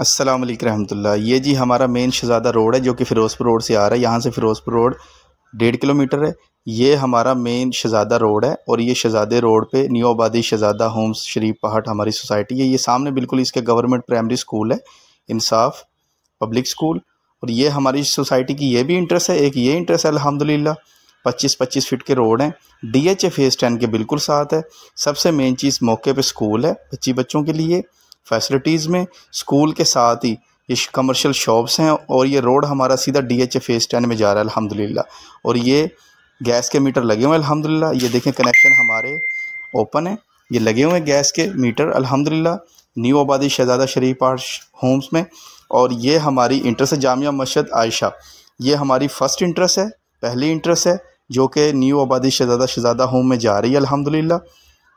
अस्सलाम वालेकुम रहमतुल्लाह। ये जी हमारा मेन शहज़ादा रोड है जो कि फ़िरोज़पुर रोड से आ रहा है। यहाँ से फ़िरोज़पुर रोड 1.5 किलोमीटर है। ये हमारा मेन शहज़ादा रोड है और ये शहज़ादे रोड पे न्यू आबादी शहज़ादा होम्स शरीफ पहाड़ हमारी सोसाइटी है। ये सामने बिल्कुल इसके गवर्नमेंट प्राइमरी स्कूल है, इंसाफ पब्लिक स्कूल। और ये हमारी सोसाइटी की ये भी इंटरेस्ट है, एक ये इंटरेस्ट है अल्हम्दुलिल्लाह। 25-25 फीट के रोड हैं, DHA फेज़ 10 के बिल्कुल साथ है। सबसे मेन चीज़ मौके पे स्कूल है बच्चों के लिए। फैसिलिटीज़ में स्कूल के साथ ही ये कमर्शियल शॉप्स हैं और ये रोड हमारा सीधा DHA फेज़ 10 में जा रहा है अल्हम्दुलिल्लाह। और ये गैस के मीटर लगे हुए हैं अल्हम्दुलिल्लाह। ये देखें कनेक्शन हमारे ओपन है, ये लगे हुए हैं गैस के मीटर अल्हम्दुलिल्लाह न्यू आबादी शहज़ादा शरीफ पहाड़ होम्स में। और ये हमारी इंटरेस्ट है जामिया मस्जिद आयशा, ये हमारी फ़र्स्ट इंटरेस्ट है, पहली इंटरेस्ट है जो कि न्यू आबादी शहज़ादा होम में जा रही है अल्हम्दुलिल्लाह।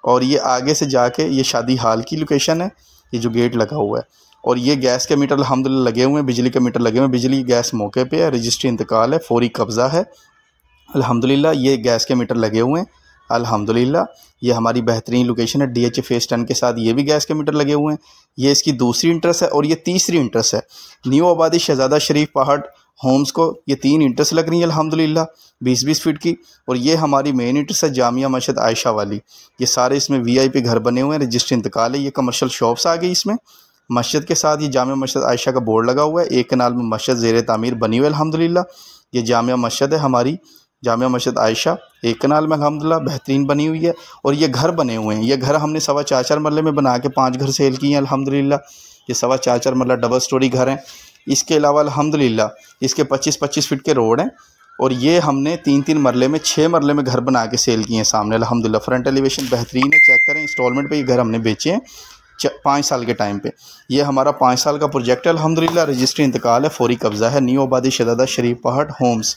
और ये आगे से जाके ये शादी हाल की लोकेशन है, ये जो गेट लगा हुआ है। और ये गैस के मीटर अल्हम्दुलिल्लाह लगे हुए हैं, बिजली के मीटर लगे हुए हैं। बिजली गैस मौके पे है, रजिस्ट्री इंतकाल है, फौरी कब्ज़ा है अल्हम्दुलिल्लाह। ये गैस के मीटर लगे हुए हैं अल्हम्दुलिल्लाह। ये हमारी बेहतरीन लोकेशन है DHA फेज़ 10 के साथ, ये भी गैस के मीटर लगे हुए हैं। ये इसकी दूसरी इंटरेस्ट है। और ये तीसरी इंटरेस्ट है न्यू आबादी शहज़ादा शरीफ पहाड़ होम्स को, ये 3 इंटरेस्ट लग रही है अल्हम्दुलिल्लाह 20-20 फीट की। और ये हमारी मेन इंटरेस्ट है जामिया मस्जिद आयशा वाली। ये सारे इसमें VIP घर बने हुए हैं, रजिस्ट्री इंतकाल है। ये कमर्शियल शॉप्स आ गई इसमें मस्जिद के साथ। ये जामिया मस्जिद आयशा का बोर्ड लगा हुआ है, एक कनाल में मस्जिद ज़ेर तामीर बनी हुई है अल्हम्दुलिल्लाह। ये जामिया मस्जिद है हमारी, जामिया मस्जिद आयशा, एक कनाल में अल्हम्दुलिल्लाह बेहतरीन बनी हुई है। और ये घर बने हुए हैं, ये घर हमने 4.25 मरले में बना के 5 घर सेल किए हैं अल्हम्दुलिल्लाह। ये 4.25 मरला डबल स्टोरी घर हैं। इसके अलावा अल्हम्दुलिल्लाह इसके 25-25 फीट के रोड हैं। और ये हमने 3-3 मरले में 6 मरले में घर बना के सेल किए हैं सामने अल्हम्दुलिल्लाह। फ्रंट एलिवेशन बेहतरीन है, चेक करें। इंस्टॉलमेंट पे ये घर हमने बेचे हैं 5 साल के टाइम पे। ये हमारा 5 साल का प्रोजेक्ट है अल्हम्दुलिल्लाह। रजिस्ट्री इंतकाल है, फौरी कब्ज़ा है, न्यू आबादी शहज़ादा शरीफ पहाड़ होम्स।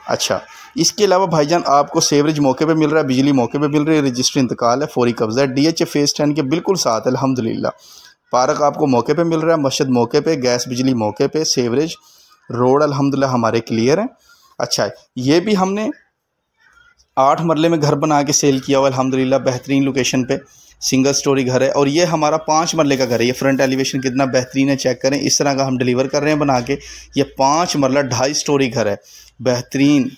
अच्छा, इसके अलावा भाईजान आपको सेवरेज मौके पे मिल रहा है, बिजली मौके पे मिल रही है, रजिस्ट्री इंतकाल है, फौरी कब्ज़ा है, DHA फेज़ 10 के बिल्कुल साथ है अल्हम्दुलिल्लाह। पार्क आपको मौके पे मिल रहा है, मस्जिद मौके पे, गैस बिजली मौके पे, सेवरेज रोड अल्हम्दुलिल्लाह हमारे क्लियर हैं। अच्छा, ये भी हमने 8 मरले में घर बना के सेल किया हुआ अल्हम्दुलिल्लाह, बेहतरीन लोकेशन पे सिंगल स्टोरी घर है। और ये हमारा 5 मरले का घर है। ये फ्रंट एलिवेशन कितना बेहतरीन है, चेक करें। इस तरह का हम डिलीवर कर रहे हैं बना के। ये 5 मरला 2.5 स्टोरी घर है, बेहतरीन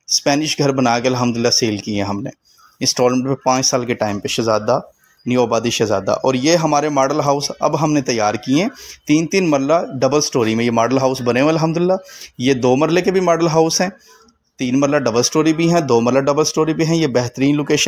स्पेनिश घर बना के अल्हम्दुलिल्लाह सेल किए हैं हमने इंस्टॉलमेंट पे 5 साल के टाइम पे, शहज़ादा न्यू आबादी शहज़ादा। और ये हमारे मॉडल हाउस अब हमने तैयार किए हैं 3-3 मरला डबल स्टोरी में। ये मॉडल हाउस बने हुए अल्हम्दुलिल्लाह। ये 2 मरले के भी मॉडल हाउस हैं, 3 मरला डबल स्टोरी भी हैं, 2 मरला डबल स्टोरी भी हैं। ये बेहतरीन लोकेशन